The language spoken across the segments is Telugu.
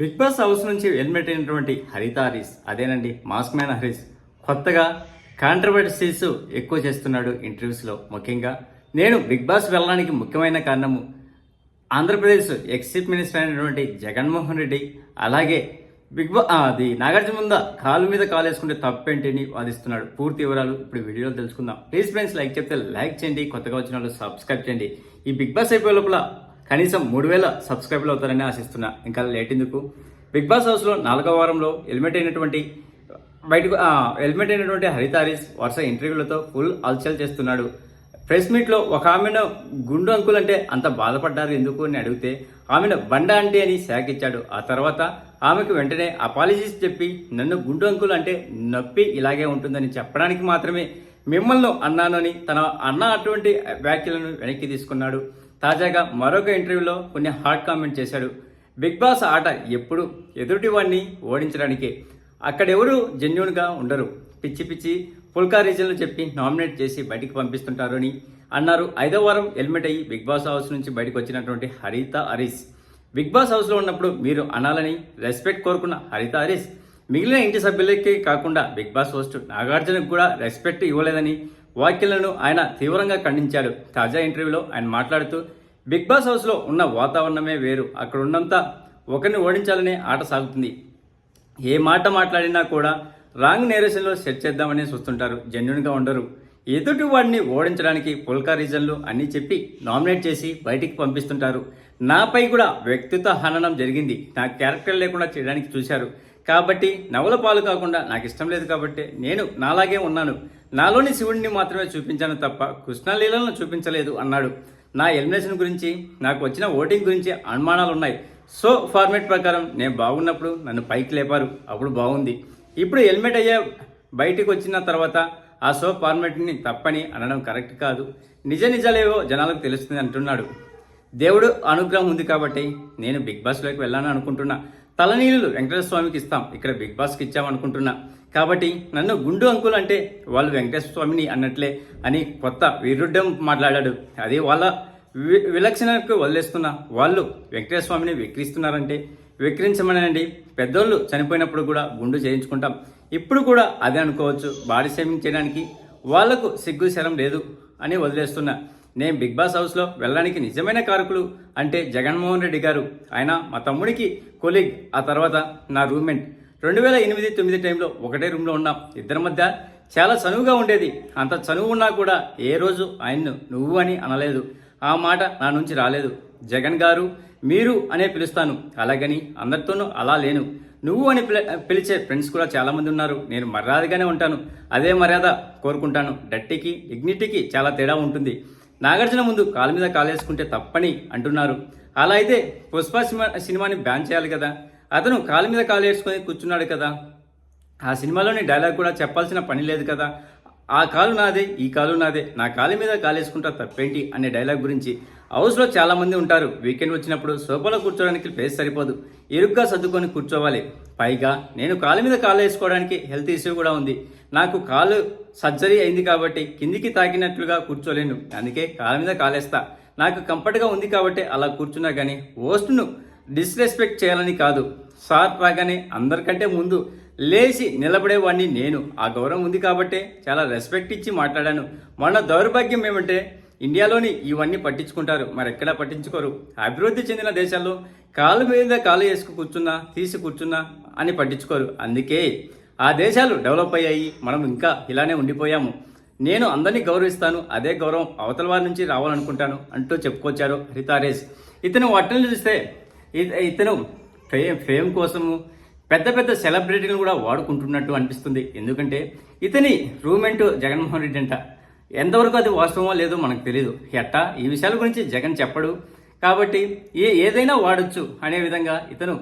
బిగ్ బాస్ హౌస్ నుంచి ఎలిమినేట్ అయినటువంటి హరిత హరీష్, అదేనండి మాస్క్ మ్యాన్ హరీష్, కొత్తగా కాంట్రవర్సీస్ ఎక్కువ చేస్తున్నాడు ఇంటర్వ్యూస్లో. ముఖ్యంగా నేను బిగ్ బాస్ వెళ్ళడానికి ముఖ్యమైన కారణము ఆంధ్రప్రదేశ్ ఎక్స్ చీఫ్ మినిస్టర్ అయినటువంటి జగన్మోహన్ రెడ్డి, అలాగే అది నాగార్జున ముందు కాలు మీద కాలు వేసుకుంటే తప్పేంటిని వాదిస్తున్నాడు. పూర్తి వివరాలు ఇప్పుడు వీడియోలో తెలుసుకుందాం. ప్లీజ్ ఫ్రెండ్స్, లైక్ చెప్తే లైక్ చేయండి, కొత్తగా వచ్చిన వాళ్ళు సబ్స్క్రైబ్ చేయండి. ఈ బిగ్ బాస్ అయిపోయే లోపల కనీసం 3000 సబ్స్క్రైబర్లు అవుతారని ఆశిస్తున్నా. ఇంకా లేట్ ఎందుకు? బిగ్ బాస్ హౌస్లో 4వ వారంలో ఎలిమినేట్ అయినటువంటి హరిత హరీష్ వరుస ఇంటర్వ్యూలతో ఫుల్ హల్చల్ చేస్తున్నాడు. ప్రెస్ మీట్లో ఒక ఆమెను గుండు అంకుల్ అంటే అంత బాధపడ్డారు ఎందుకు అని అడిగితే ఆమెను బండ అంటే అని శాఖిచ్చాడు. ఆ తర్వాత ఆమెకు వెంటనే అపాలజీస్ చెప్పి నన్ను గుండు అంకుల్ అంటే నొప్పి ఇలాగే ఉంటుందని చెప్పడానికి మాత్రమే మిమ్మల్ని అన్నాను అని తన అన్న అటువంటి వ్యాఖ్యలను వెనక్కి తీసుకున్నాడు. తాజాగా మరొక ఇంటర్వ్యూలో కొన్ని హాట్ కామెంట్ చేశాడు. బిగ్ బాస్ ఆట ఎప్పుడు ఎదుటి వాడిని ఓడించడానికే, అక్కడెవరు జెన్యూన్గా ఉండరు, పిచ్చి పిచ్చి పుల్కా రీజన్లు చెప్పి నామినేట్ చేసి బయటికి పంపిస్తుంటారు అని అన్నారు. 5వ వారం ఎలిమినేట్ అయ్యి బిగ్ బాస్ హౌస్ నుంచి బయటకు వచ్చినటువంటి హరిత హరీష్, బిగ్ బాస్ హౌస్లో ఉన్నప్పుడు మీరు అనాలని రెస్పెక్ట్ కోరుకున్న హరిత హరీష్ మిగిలిన ఇంటి సభ్యులకే కాకుండా బిగ్ బాస్ హోస్ట్ నాగార్జునకు కూడా రెస్పెక్ట్ ఇవ్వలేదని వ్యాఖ్యలను ఆయన తీవ్రంగా ఖండించాడు. తాజా ఇంటర్వ్యూలో ఆయన మాట్లాడుతూ బిగ్ బాస్ హౌస్లో ఉన్న వాతావరణమే వేరు, అక్కడ ఉన్నంత ఒకరిని ఓడించాలనే ఆట సాగుతుంది. ఏ మాట మాట్లాడినా కూడా రాంగ్ నేరేషన్లో సెట్ చేద్దామని చూస్తుంటారు, జెన్యున్గా ఉండరు. ఎదుటి వాడిని ఓడించడానికి పుల్కా రీజన్లు అన్నీ చెప్పి నామినేట్ చేసి బయటికి పంపిస్తుంటారు. నాపై కూడా వ్యక్తిత్వ హననం జరిగింది, నా క్యారెక్టర్ లేకుండా చేయడానికి చూశారు కాబట్టి నవల పాలు కాకుండా నాకు ఇష్టం లేదు కాబట్టి నేను నాలాగే ఉన్నాను, నాలోని శివుడిని మాత్రమే చూపించాను తప్ప కృష్ణలీలను చూపించలేదు అన్నాడు. నా ఎలిమినేషన్ గురించి, నాకు వచ్చిన ఓటింగ్ గురించి అనుమానాలు ఉన్నాయి. సో ఫార్మేట్ ప్రకారం నేను బాగున్నప్పుడు నన్ను పైకి లేపారు, అప్పుడు బాగుంది. ఇప్పుడు ఎలిమినేట్ అయ్యే బయటికి వచ్చిన తర్వాత ఆ షో ఫార్మేట్ని తప్పని అనడం కరెక్ట్ కాదు. నిజాలేవో జనాలకు తెలుస్తుంది అంటున్నాడు. దేవుడు అనుగ్రహం ఉంది కాబట్టి నేను బిగ్ బాస్లోకి వెళ్ళాలని అనుకుంటున్నా. తలనీళ్ళు వెంకటేశ్వర స్వామికి ఇస్తాం, ఇక్కడ బిగ్ బాస్కి ఇచ్చామనుకుంటున్నా. కాబట్టి నన్ను గుండు అంకుల్ అంటే వాళ్ళు వెంకటేశ్వర స్వామిని అన్నట్లే అని కొత్త విరుద్ధం మాట్లాడాడు. అది వాళ్ళ విలక్షణకు వదిలేస్తున్నా, వాళ్ళు వెంకటేశ్వర స్వామిని విక్రిస్తున్నారంటే విక్రించమనండి. పెద్దోళ్ళు చనిపోయినప్పుడు కూడా గుండు చేయించుకుంటాం, ఇప్పుడు కూడా అదే అనుకోవచ్చు. బాడీ షేమింగ్ చేయడానికి వాళ్లకు సిగ్గు శరం లేదు అని వదిలేస్తున్నా. నేను బిగ్ బాస్ హౌస్లో వెళ్ళడానికి నిజమైన కారకులు అంటే జగన్మోహన్ రెడ్డి గారు, ఆయన మా తమ్ముడికి కొలీగ్, ఆ తర్వాత నా రూమ్మేట్. 2008-9 టైంలో ఒకటే రూమ్లో ఉన్నాం. ఇద్దరి మధ్య చాలా చనువుగా ఉండేది. అంత చనువు ఉన్నా కూడా ఏ రోజు ఆయన్ను నువ్వు అని అనలేదు, ఆ మాట నా నుంచి రాలేదు. జగన్ గారు మీరు అనే పిలుస్తాను, అలాగని అందరితోనూ అలా లేను. నువ్వు అని పిలిచే ఫ్రెండ్స్ కూడా చాలామంది ఉన్నారు. నేను మర్యాదగానే ఉంటాను, అదే మర్యాద కోరుకుంటాను. డట్టికి డిగ్నిటీకి చాలా తేడా ఉంటుంది. నాగార్జున ముందు కాలు మీద కాలేసుకుంటే తప్పని అంటున్నారు. అలా అయితే పుష్ప సినిమాని బ్యాన్ చేయాలి కదా. అతను కాలు మీద కాలు వేసుకొని కూర్చున్నాడు కదా, ఆ సినిమాలోని డైలాగ్ కూడా చెప్పాల్సిన పని లేదు కదా. ఆ కాలు నాదే, ఈ కాలు నాదే, నా కాలు మీద కాలేసుకుంటా తప్పేంటి అనే డైలాగ్ గురించి. హౌస్లో చాలామంది ఉంటారు. వీకెండ్ వచ్చినప్పుడు సోఫాలో కూర్చోడానికి ప్లేస్ సరిపోదు, ఇరుగ్గా సర్దుకొని కూర్చోవాలి. పైగా నేను కాలు మీద కాలు వేసుకోవడానికి హెల్త్ ఇష్యూ కూడా ఉంది. నాకు కాలు సర్జరీ అయింది కాబట్టి కిందికి తాకినట్లుగా కూర్చోలేను, అందుకే కాలు మీద కాలేస్తా. నాకు కంఫర్ట్గా ఉంది కాబట్టి అలా కూర్చున్నా కానీ హోస్ట్ను డిస్రెస్పెక్ట్ చేయాలని కాదు. సార్ రాగానే అందరికంటే ముందు లేచి నిలబడేవాడిని నేను. ఆ గౌరవం ఉంది కాబట్టే చాలా రెస్పెక్ట్ ఇచ్చి మాట్లాడాను. మన దౌర్భాగ్యం ఏమంటే ఇండియాలోని ఇవన్నీ పట్టించుకుంటారు, మరెక్కడా పట్టించుకోరు. అభివృద్ధి చెందిన దేశాల్లో కాలు మీద కాలు వేసుకు కూర్చున్నా, తీసి కూర్చున్నా అని పట్టించుకోరు. అందుకే ఆ దేశాలు డెవలప్ అయ్యాయి, మనం ఇంకా ఇలానే ఉండిపోయాము. నేను అందరినీ గౌరవిస్తాను, అదే గౌరవం అవతల వారి నుంచి రావాలనుకుంటాను అంటూ చెప్పుకొచ్చారు హరిత హరీష్. ఇతను వాటిని చూస్తే ఇతను ఫేమ్ కోసము పెద్ద పెద్ద సెలబ్రిటీలను కూడా వాడుకుంటున్నట్టు అనిపిస్తుంది. ఎందుకంటే ఇతని రూమ్మేట్ జగన్మోహన్ రెడ్డి అంట. ఎంతవరకు అది వాస్తవమో లేదో మనకు తెలియదు. ఎట్టా ఈ విషయాల గురించి జగన్ చెప్పడు కాబట్టి ఏదైనా వాడచ్చు అనే విధంగా ఇతను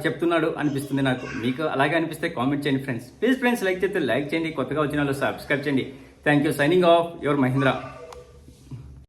చెప్తున్నాడు అనిపిస్తుంది నాకు. మీకు అలాగే అనిపిస్తే కామెంట్ చేయండి ఫ్రెండ్స్. ప్లీజ్ ఫ్రెండ్స్, లైక్ చేస్తే లైక్ చేయండి, కొత్తగా వచ్చిన వాళ్ళు సబ్స్క్రైబ్ చేయండి. Thank you. Signing off, your Mahindra.